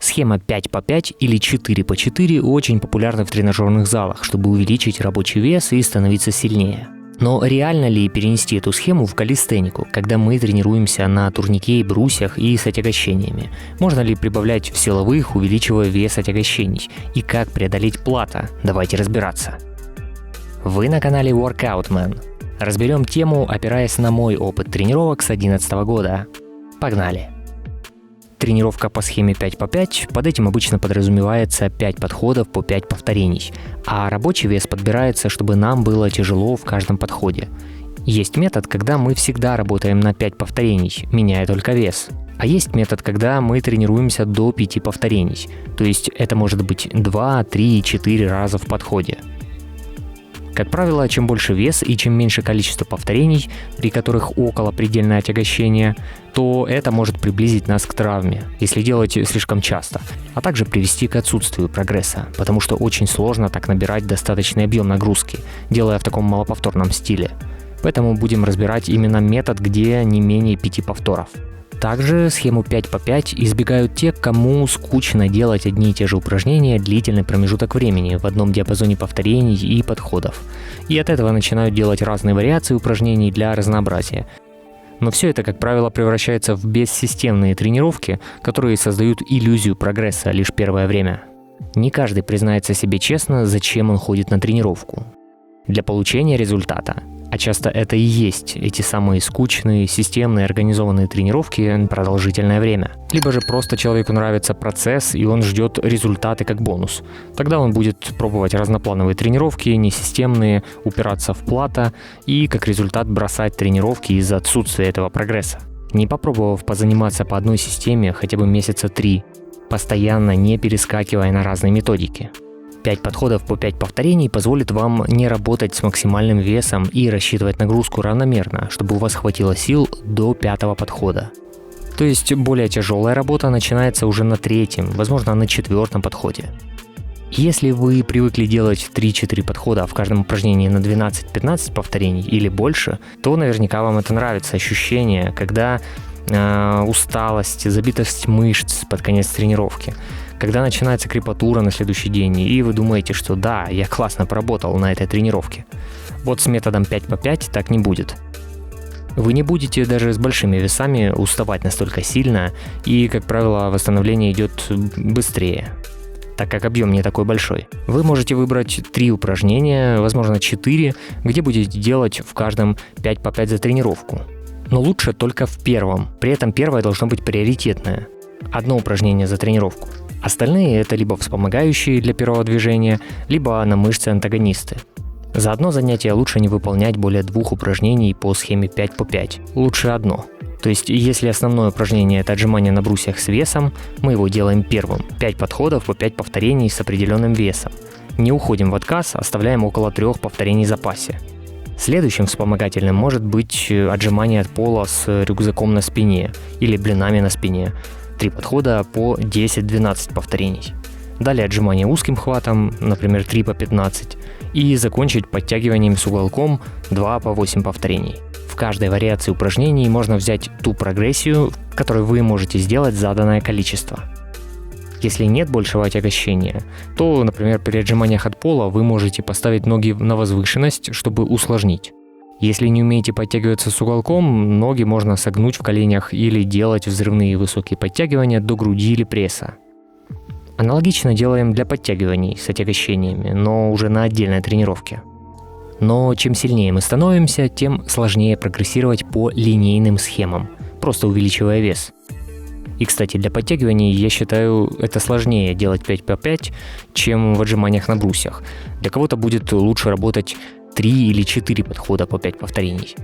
Схема 5 по 5 или 4 по 4 очень популярна в тренажерных залах, чтобы увеличить рабочий вес и становиться сильнее. Но реально ли перенести эту схему в калистенику, когда мы тренируемся на турнике и брусьях и с отягощениями? Можно ли прибавлять в силовых, увеличивая вес отягощений? И как преодолеть плато? Давайте разбираться. Вы на канале Workout Man. Разберем тему, опираясь на мой опыт тренировок с 2011 года. Погнали! Тренировка по схеме 5 по 5, под этим обычно подразумевается 5 подходов по 5 повторений, а рабочий вес подбирается, чтобы нам было тяжело в каждом подходе. Есть метод, когда мы всегда работаем на 5 повторений, меняя только вес. А есть метод, когда мы тренируемся до 5 повторений, то есть это может быть 2, 3, 4 раза в подходе. Как правило, чем больше вес и чем меньше количество повторений, при которых около предельное отягощение, то это может приблизить нас к травме, если делать слишком часто, а также привести к отсутствию прогресса, потому что очень сложно так набирать достаточный объем нагрузки, делая в таком малоповторном стиле. Поэтому будем разбирать именно метод, где не менее 5 повторов. Также схему 5 по 5 избегают те, кому скучно делать одни и те же упражнения длительный промежуток времени в одном диапазоне повторений и подходов. И от этого начинают делать разные вариации упражнений для разнообразия. Но все это, как правило, превращается в бессистемные тренировки, которые создают иллюзию прогресса лишь первое время. Не каждый признается себе честно, зачем он ходит на тренировку. Для получения результата. А часто это и есть эти самые скучные, системные, организованные тренировки продолжительное время. Либо же просто человеку нравится процесс, и он ждет результаты как бонус. Тогда он будет пробовать разноплановые тренировки, несистемные, упираться в плато и как результат бросать тренировки из-за отсутствия этого прогресса. Не попробовав позаниматься по одной системе хотя бы месяца 3, постоянно не перескакивая на разные методики. 5 подходов по 5 повторений позволит вам не работать с максимальным весом и рассчитывать нагрузку равномерно, чтобы у вас хватило сил до 5-го подхода. То есть более тяжелая работа начинается уже на 3-м, возможно на 4-м подходе. Если вы привыкли делать 3-4 подхода в каждом упражнении на 12-15 повторений или больше, то наверняка вам это нравится ощущение, когда усталость, забитость мышц под конец тренировки. Когда начинается крепатура на следующий день, и вы думаете, что да, я классно поработал на этой тренировке. Вот с методом 5 по 5 так не будет. Вы не будете даже с большими весами уставать настолько сильно, и, как правило, восстановление идет быстрее, так как объем не такой большой. Вы можете выбрать 3 упражнения, возможно 4, где будете делать в каждом 5 по 5 за тренировку. Но лучше только в первом, при этом первое должно быть приоритетное. Одно упражнение за тренировку. Остальные это либо вспомогающие для первого движения, либо на мышцы-антагонисты. За одно занятие лучше не выполнять более 2 упражнений по схеме 5 по 5, лучше одно. То есть, если основное упражнение это отжимание на брусьях с весом, мы его делаем первым, 5 подходов по 5 повторений с определенным весом. Не уходим в отказ, оставляем около 3 повторений в запасе. Следующим вспомогательным может быть отжимание от пола с рюкзаком на спине или блинами на спине. 3 подхода по 10-12 повторений. Далее отжимание узким хватом, например 3 по 15. И закончить подтягиванием с уголком 2 по 8 повторений. В каждой вариации упражнений можно взять ту прогрессию, которую вы можете сделать заданное количество. Если нет большего отягощения, то, например, при отжиманиях от пола вы можете поставить ноги на возвышенность, чтобы усложнить. Если не умеете подтягиваться с уголком, ноги можно согнуть в коленях или делать взрывные высокие подтягивания до груди или пресса. Аналогично делаем для подтягиваний с отягощениями, но уже на отдельной тренировке. Но чем сильнее мы становимся, тем сложнее прогрессировать по линейным схемам, просто увеличивая вес. И, кстати, для подтягиваний, я считаю, это сложнее делать 5 по 5, чем в отжиманиях на брусьях. Для кого-то будет лучше работать 3 или 4 подхода по 5 повторений.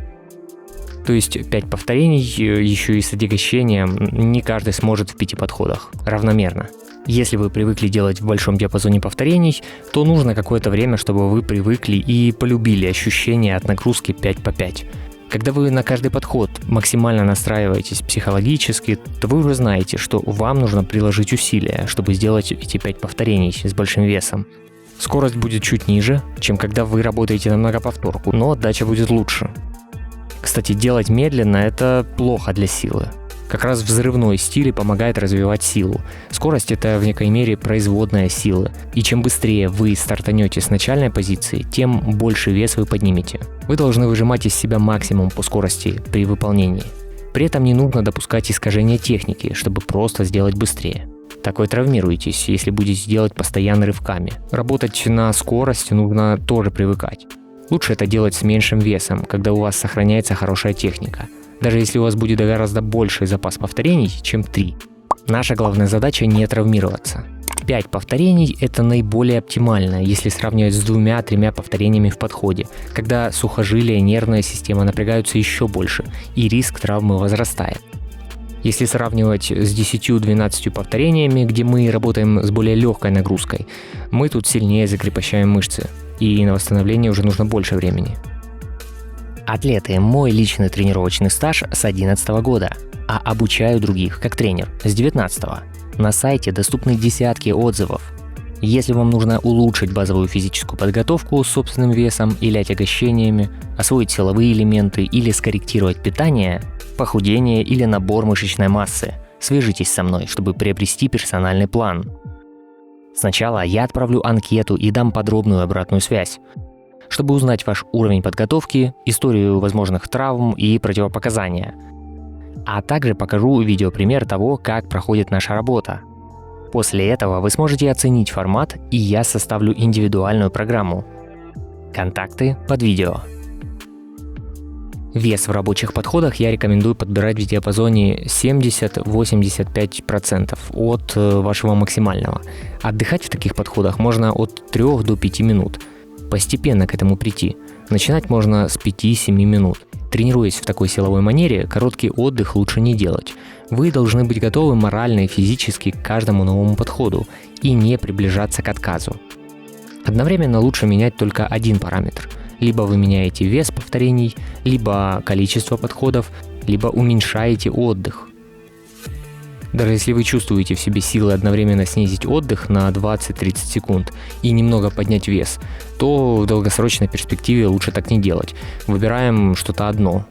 То есть 5 повторений, еще и с отягощением, не каждый сможет в 5 подходах равномерно. Если вы привыкли делать в большом диапазоне повторений, то нужно какое-то время, чтобы вы привыкли и полюбили ощущение от нагрузки 5 по 5. Когда вы на каждый подход максимально настраиваетесь психологически, то вы уже знаете, что вам нужно приложить усилия, чтобы сделать эти 5 повторений с большим весом. Скорость будет чуть ниже, чем когда вы работаете на многоповторку, но отдача будет лучше. Кстати, делать медленно – это плохо для силы. Как раз взрывной стиль помогает развивать силу. Скорость — это в некой мере производная силы. И чем быстрее вы стартанете с начальной позиции, тем больше вес вы поднимете. Вы должны выжимать из себя максимум по скорости при выполнении. При этом не нужно допускать искажения техники, чтобы просто сделать быстрее. Так вы травмируетесь, если будете делать постоянно рывками. Работать на скорости нужно тоже привыкать. Лучше это делать с меньшим весом, когда у вас сохраняется хорошая техника. Даже если у вас будет гораздо больший запас повторений, чем 3. Наша главная задача не травмироваться. 5 повторений – это наиболее оптимально, если сравнивать с 2-3 повторениями в подходе, когда сухожилия и нервная система напрягаются еще больше, и риск травмы возрастает. Если сравнивать с 10-12 повторениями, где мы работаем с более легкой нагрузкой, мы тут сильнее закрепощаем мышцы, и на восстановление уже нужно больше времени. Атлеты, мой личный тренировочный стаж с 2011 года, а обучаю других как тренер с 2019. На сайте доступны десятки отзывов. Если вам нужно улучшить базовую физическую подготовку с собственным весом или отягощениями, освоить силовые элементы или скорректировать питание, похудение или набор мышечной массы, свяжитесь со мной, чтобы приобрести персональный план. Сначала я отправлю анкету и дам подробную обратную связь, чтобы узнать ваш уровень подготовки, историю возможных травм и противопоказания. А также покажу видеопример того, как проходит наша работа. После этого вы сможете оценить формат, и я составлю индивидуальную программу. Контакты под видео. Вес в рабочих подходах я рекомендую подбирать в диапазоне 70-85% от вашего максимального. Отдыхать в таких подходах можно от 3 до 5 минут. Постепенно к этому прийти. Начинать можно с 5-7 минут. Тренируясь в такой силовой манере, короткий отдых лучше не делать. Вы должны быть готовы морально и физически к каждому новому подходу и не приближаться к отказу. Одновременно лучше менять только один параметр. Либо вы меняете вес повторений, либо количество подходов, либо уменьшаете отдых. Даже если вы чувствуете в себе силы одновременно снизить отдых на 20-30 секунд и немного поднять вес, то в долгосрочной перспективе лучше так не делать. Выбираем что-то одно.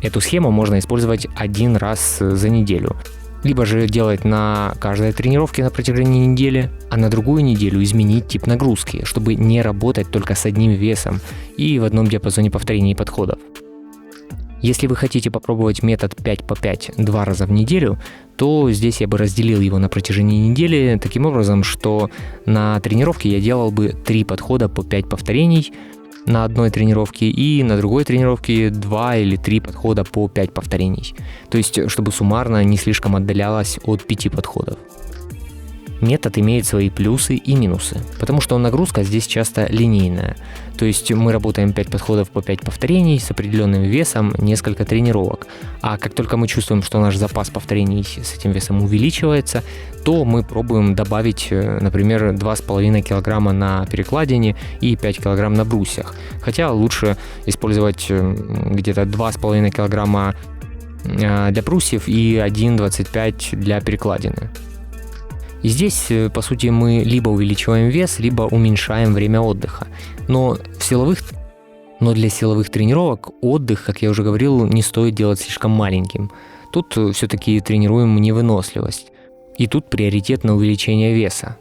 Эту схему можно использовать один раз за неделю. Либо же делать на каждой тренировке на протяжении недели, а на другую неделю изменить тип нагрузки, чтобы не работать только с одним весом и в одном диапазоне повторений и подходов. Если вы хотите попробовать метод 5 по 5 2 раза в неделю, то здесь я бы разделил его на протяжении недели таким образом, что на тренировке я делал бы 3 подхода по 5 повторений на одной тренировке и на другой тренировке 2 или 3 подхода по 5 повторений. То есть, чтобы суммарно не слишком отдалялось от 5 подходов. Метод имеет свои плюсы и минусы, потому что нагрузка здесь часто линейная. То есть мы работаем 5 подходов по 5 повторений с определенным весом, несколько тренировок. А как только мы чувствуем, что наш запас повторений с этим весом увеличивается, то мы пробуем добавить, например, 2,5 кг на перекладине и 5 кг на брусьях. Хотя лучше использовать где-то 2,5 кг для брусьев и 1,25 для перекладины. И здесь, по сути, мы либо увеличиваем вес, либо уменьшаем время отдыха. Но для силовых тренировок отдых, как я уже говорил, не стоит делать слишком маленьким. Тут все-таки тренируем невыносливость. И тут приоритет на увеличение веса.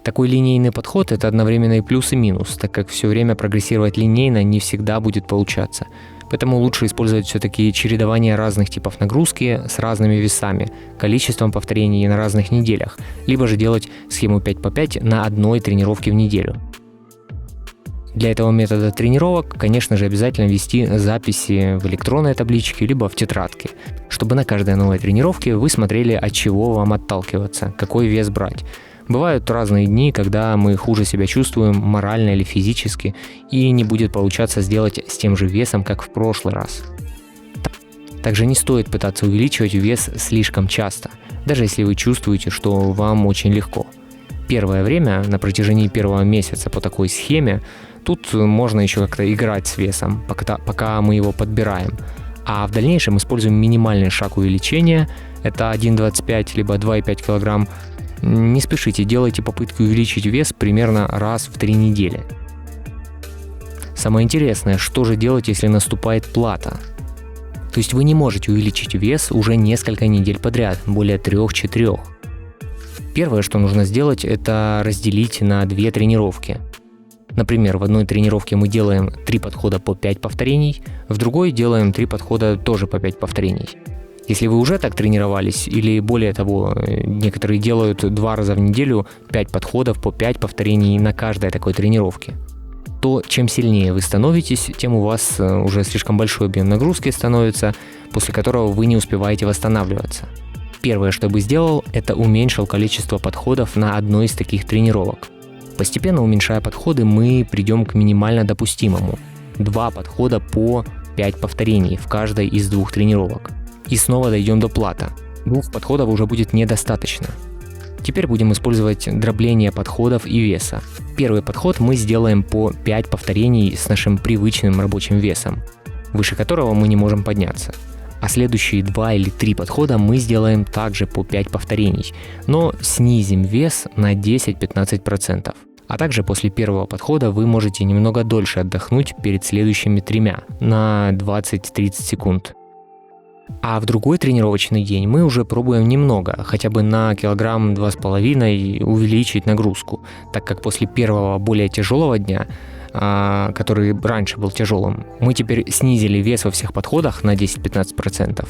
Такой линейный подход – это одновременно и плюс, и минус, так как все время прогрессировать линейно не всегда будет получаться. Поэтому лучше использовать все-таки чередование разных типов нагрузки с разными весами, количеством повторений на разных неделях, либо же делать схему 5 по 5 на одной тренировке в неделю. Для этого метода тренировок, конечно же, обязательно вести записи в электронной табличке, либо в тетрадке, чтобы на каждой новой тренировке вы смотрели, от чего вам отталкиваться, какой вес брать. Бывают разные дни, когда мы хуже себя чувствуем морально или физически, и не будет получаться сделать с тем же весом, как в прошлый раз. Также не стоит пытаться увеличивать вес слишком часто, даже если вы чувствуете, что вам очень легко. Первое время, на протяжении первого месяца по такой схеме, тут можно еще как-то играть с весом, пока мы его подбираем. А в дальнейшем используем минимальный шаг увеличения, это 1,25 либо 2,5 кг. Не спешите, делайте попытки увеличить вес примерно раз в 3 недели. Самое интересное, что же делать, если наступает плата? То То есть вы не можете увеличить вес уже несколько недель подряд, более 3-4. Первое, что нужно сделать, это разделить на 2 тренировки. Например, в одной тренировке мы делаем 3 подхода по 5 повторений, в другой делаем 3 подхода тоже по 5 повторений. Если вы уже так тренировались, или более того, некоторые делают 2 раза в неделю 5 подходов по 5 повторений на каждой такой тренировке, то чем сильнее вы становитесь, тем у вас уже слишком большой объем нагрузки становится, после которого вы не успеваете восстанавливаться. Первое, что я бы сделал, это уменьшил количество подходов на одной из таких тренировок. Постепенно уменьшая подходы, мы придем к минимально допустимому. 2 подхода по 5 повторений в каждой из 2 тренировок. И снова дойдем до плата. 2 подходов уже будет недостаточно. Теперь будем использовать дробление подходов и веса. Первый подход мы сделаем по 5 повторений с нашим привычным рабочим весом, выше которого мы не можем подняться. А следующие 2 или 3 подхода мы сделаем также по 5 повторений, но снизим вес на 10-15%. А также после первого подхода вы можете немного дольше отдохнуть перед следующими 3 на 20-30 секунд. А в другой тренировочный день мы уже пробуем немного, хотя бы на 1-2,5 кг увеличить нагрузку, так как после первого более тяжелого дня, который раньше был тяжелым, мы теперь снизили вес во всех подходах на 10-15%,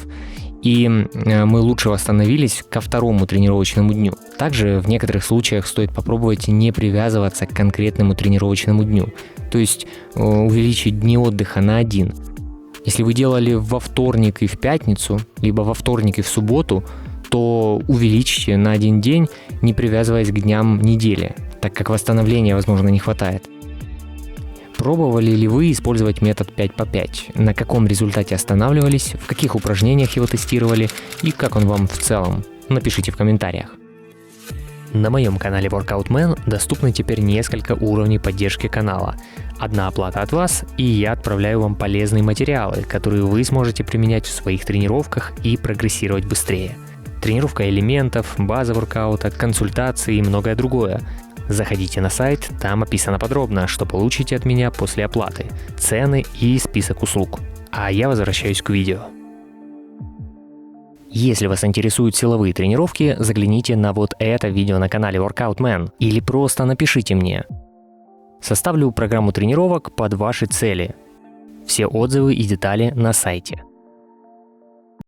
и мы лучше восстановились ко второму тренировочному дню. Также в некоторых случаях стоит попробовать не привязываться к конкретному тренировочному дню, то есть увеличить дни отдыха на 1. Если вы делали во вторник и в пятницу, либо во вторник и в субботу, то увеличьте на 1 день, не привязываясь к дням недели, так как восстановления, возможно, не хватает. Пробовали ли вы использовать метод 5 по 5? На каком результате останавливались, в каких упражнениях его тестировали и как он вам в целом? Напишите в комментариях. На моем канале Workout Man доступны теперь несколько уровней поддержки канала. Одна оплата от вас, и я отправляю вам полезные материалы, которые вы сможете применять в своих тренировках и прогрессировать быстрее. Тренировка элементов, база воркаута, консультации и многое другое. Заходите на сайт, там описано подробно, что получите от меня после оплаты, цены и список услуг. А я возвращаюсь к видео. Если вас интересуют силовые тренировки, загляните на вот это видео на канале Workout Man или просто напишите мне. Составлю программу тренировок под ваши цели. Все отзывы и детали на сайте.